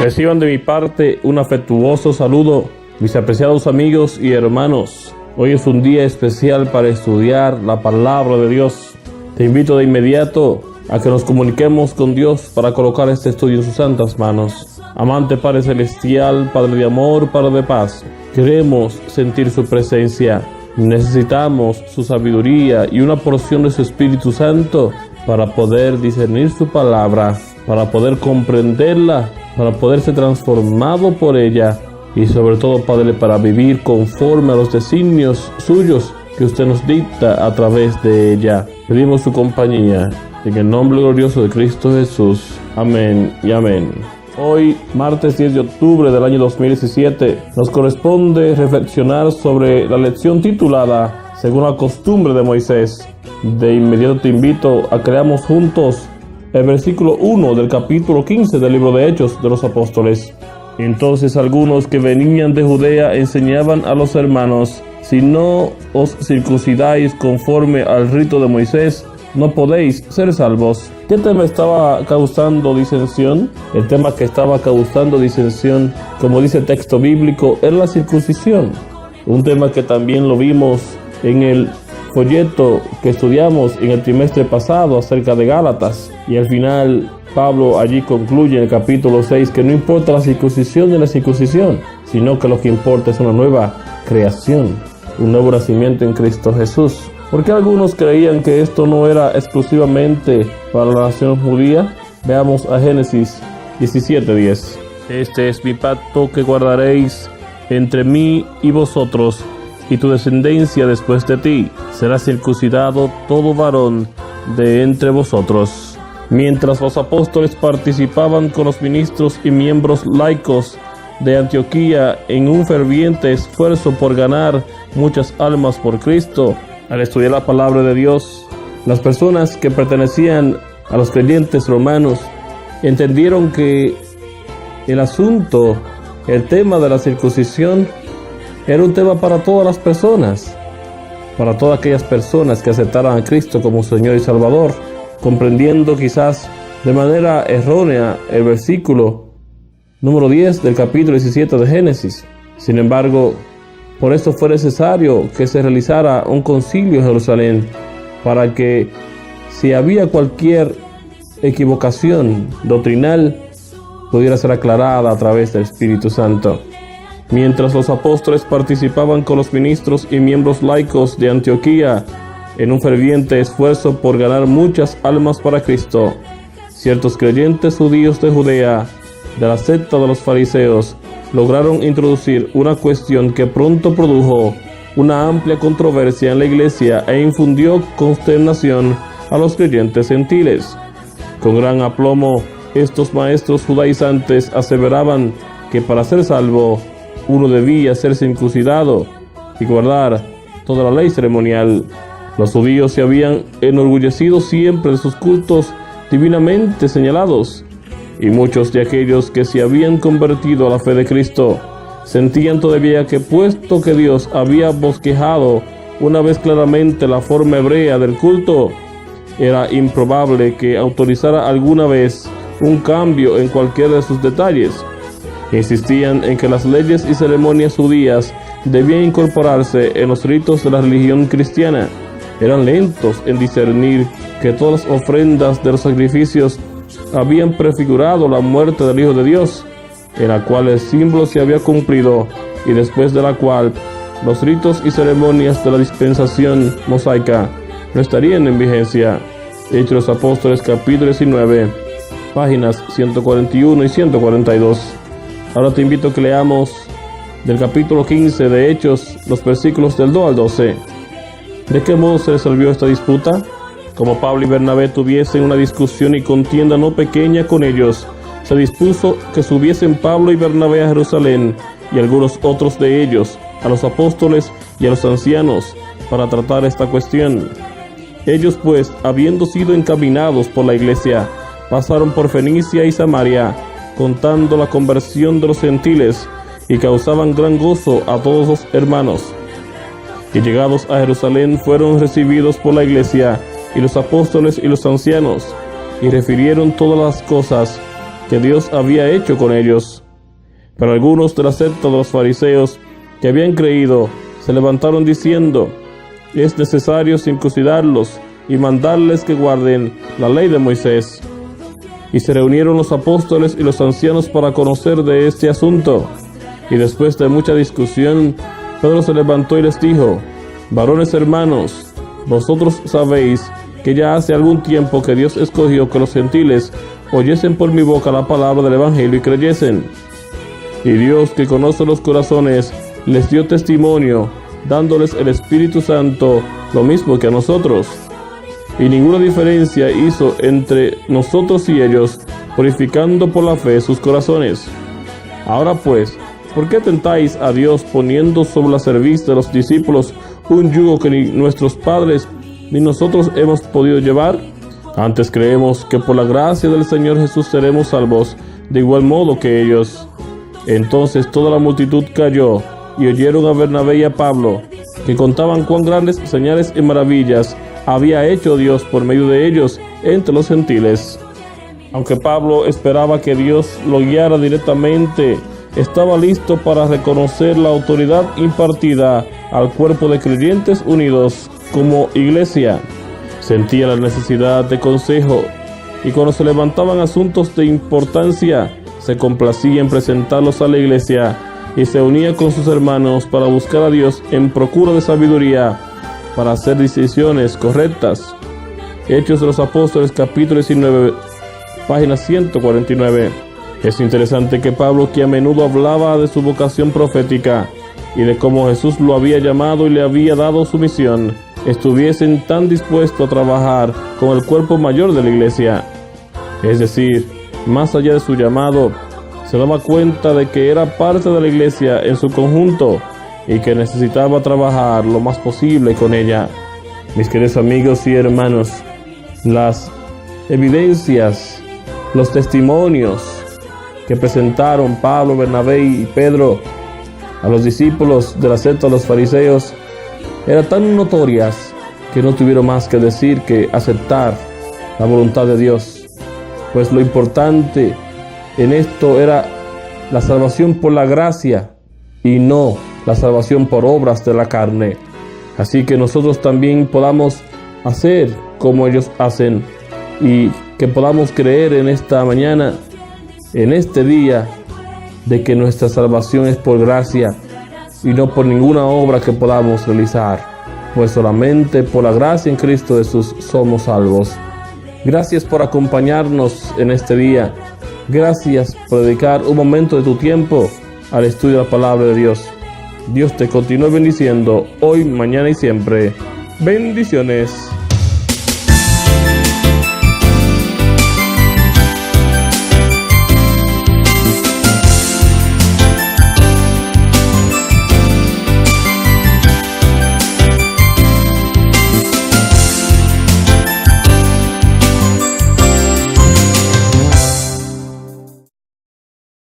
Reciban de mi parte un afectuoso saludo, mis apreciados amigos y hermanos. Hoy es un día especial para estudiar la palabra de Dios. Te invito de inmediato a que nos comuniquemos con Dios para colocar este estudio en sus santas manos. Amante Padre Celestial, Padre de amor, Padre de paz, queremos sentir su presencia. Necesitamos su sabiduría y una porción de su Espíritu Santo para poder discernir su palabra, para poder comprenderla, para poder ser transformado por ella y sobre todo, Padre, para vivir conforme a los designios suyos que usted nos dicta a través de ella. Pedimos su compañía en el nombre glorioso de Cristo Jesús. Amén y amén. Hoy, martes 10 de octubre del año 2017, nos corresponde reflexionar sobre la lección titulada Según la costumbre de Moisés. De inmediato te invito a que leamos juntos el versículo 1 del capítulo 15 del libro de Hechos de los Apóstoles. Entonces algunos que venían de Judea enseñaban a los hermanos: si no os circuncidáis conforme al rito de Moisés, no podéis ser salvos. ¿Qué tema estaba causando disensión? El tema que estaba causando disensión, como dice el texto bíblico, era la circuncisión. Un tema que también lo vimos en el folleto que estudiamos en el trimestre pasado acerca de Gálatas. Y al final Pablo allí concluye en el capítulo 6 que no importa la circuncisión ni la circuncisión, sino que lo que importa es una nueva creación, un nuevo nacimiento en Cristo Jesús. ¿Por qué algunos creían que esto no era exclusivamente para la nación judía? Veamos a Génesis 17:10. Este es mi pacto que guardaréis entre mí y vosotros, y tu descendencia después de ti. Será circuncidado todo varón de entre vosotros. Mientras los apóstoles participaban con los ministros y miembros laicos de Antioquía en un ferviente esfuerzo por ganar muchas almas por Cristo, al estudiar la palabra de Dios, las personas que pertenecían a los creyentes romanos entendieron que el asunto, el tema de la circuncisión, era un tema para todas las personas, para todas aquellas personas que aceptaran a Cristo como Señor y Salvador, comprendiendo quizás de manera errónea el versículo número 10 del capítulo 17 de Génesis. Sin embargo, por eso fue necesario que se realizara un concilio en Jerusalén, para que si había cualquier equivocación doctrinal pudiera ser aclarada a través del Espíritu Santo. Mientras los apóstoles participaban con los ministros y miembros laicos de Antioquía en un ferviente esfuerzo por ganar muchas almas para Cristo, ciertos creyentes judíos de Judea, de la secta de los fariseos, lograron introducir una cuestión que pronto produjo una amplia controversia en la iglesia e infundió consternación a los creyentes gentiles. Con gran aplomo, estos maestros judaizantes aseveraban que para ser salvo, uno debía ser circuncidado y guardar toda la ley ceremonial. Los judíos se habían enorgullecido siempre de sus cultos divinamente señalados, y muchos de aquellos que se habían convertido a la fe de Cristo sentían todavía que, puesto que Dios había bosquejado una vez claramente la forma hebrea del culto, era improbable que autorizara alguna vez un cambio en cualquiera de sus detalles. Insistían en que las leyes y ceremonias judías debían incorporarse en los ritos de la religión cristiana. Eran lentos en discernir que todas las ofrendas de los sacrificios habían prefigurado la muerte del Hijo de Dios, en la cual el símbolo se había cumplido y después de la cual los ritos y ceremonias de la dispensación mosaica no estarían en vigencia. Hechos de los Apóstoles capítulo 19, páginas 141 y 142. Ahora te invito a que leamos del capítulo 15 de Hechos los versículos del 2 al 12. ¿De qué modo se resolvió esta disputa? Como Pablo y Bernabé tuviesen una discusión y contienda no pequeña con ellos, se dispuso que subiesen Pablo y Bernabé a Jerusalén y algunos otros de ellos, a los apóstoles y a los ancianos, para tratar esta cuestión. Ellos pues, habiendo sido encaminados por la iglesia, pasaron por Fenicia y Samaria, contando la conversión de los gentiles, y causaban gran gozo a todos los hermanos. Y llegados a Jerusalén fueron recibidos por la iglesia y los apóstoles y los ancianos, y refirieron todas las cosas que Dios había hecho con ellos. Pero algunos de la secta de los fariseos que habían creído se levantaron diciendo: es necesario circuncidarlos y mandarles que guarden la ley de Moisés. Y se reunieron los apóstoles y los ancianos para conocer de este asunto. Y después de mucha discusión, Pedro se levantó y les dijo: varones hermanos, vosotros sabéis que ya hace algún tiempo que Dios escogió que los gentiles oyesen por mi boca la palabra del evangelio y creyesen. Y Dios, que conoce los corazones, les dio testimonio, dándoles el Espíritu Santo, lo mismo que a nosotros. Y ninguna diferencia hizo entre nosotros y ellos, purificando por la fe sus corazones. Ahora pues, ¿por qué tentáis a Dios poniendo sobre la cerviz de los discípulos un yugo que ni nuestros padres ni nosotros hemos podido llevar? Antes creemos que por la gracia del Señor Jesús seremos salvos, de igual modo que ellos. Entonces toda la multitud cayó y oyeron a Bernabé y a Pablo, que contaban cuán grandes señales y maravillas había hecho Dios por medio de ellos entre los gentiles. Aunque Pablo esperaba que Dios lo guiara directamente, estaba listo para reconocer la autoridad impartida al cuerpo de creyentes unidos como iglesia. Sentía la necesidad de consejo, y cuando se levantaban asuntos de importancia, se complacía en presentarlos a la iglesia y se unía con sus hermanos para buscar a Dios en procura de sabiduría para hacer decisiones correctas. Hechos de los Apóstoles, capítulo 19, página 149. Es interesante que Pablo, que a menudo hablaba de su vocación profética y de cómo Jesús lo había llamado y le había dado su misión, estuviesen tan dispuesto a trabajar con el cuerpo mayor de la iglesia. Es decir, más allá de su llamado, se daba cuenta de que era parte de la iglesia en su conjunto y que necesitaba trabajar lo más posible con ella. Mis queridos amigos y hermanos, las evidencias, los testimonios que presentaron Pablo, Bernabé y Pedro a los discípulos de la secta de los fariseos eran tan notorias que no tuvieron más que decir que aceptar la voluntad de Dios. Pues lo importante en esto era la salvación por la gracia y no la salvación por obras de la carne. Así que nosotros también podamos hacer como ellos hacen y que podamos creer en esta mañana, en este día, de que nuestra salvación es por gracia y no por ninguna obra que podamos realizar, pues solamente por la gracia en Cristo Jesús somos salvos. Gracias por acompañarnos en este día. Gracias por dedicar un momento de tu tiempo al estudio de la palabra de Dios. Dios te continúe bendiciendo hoy, mañana y siempre. Bendiciones.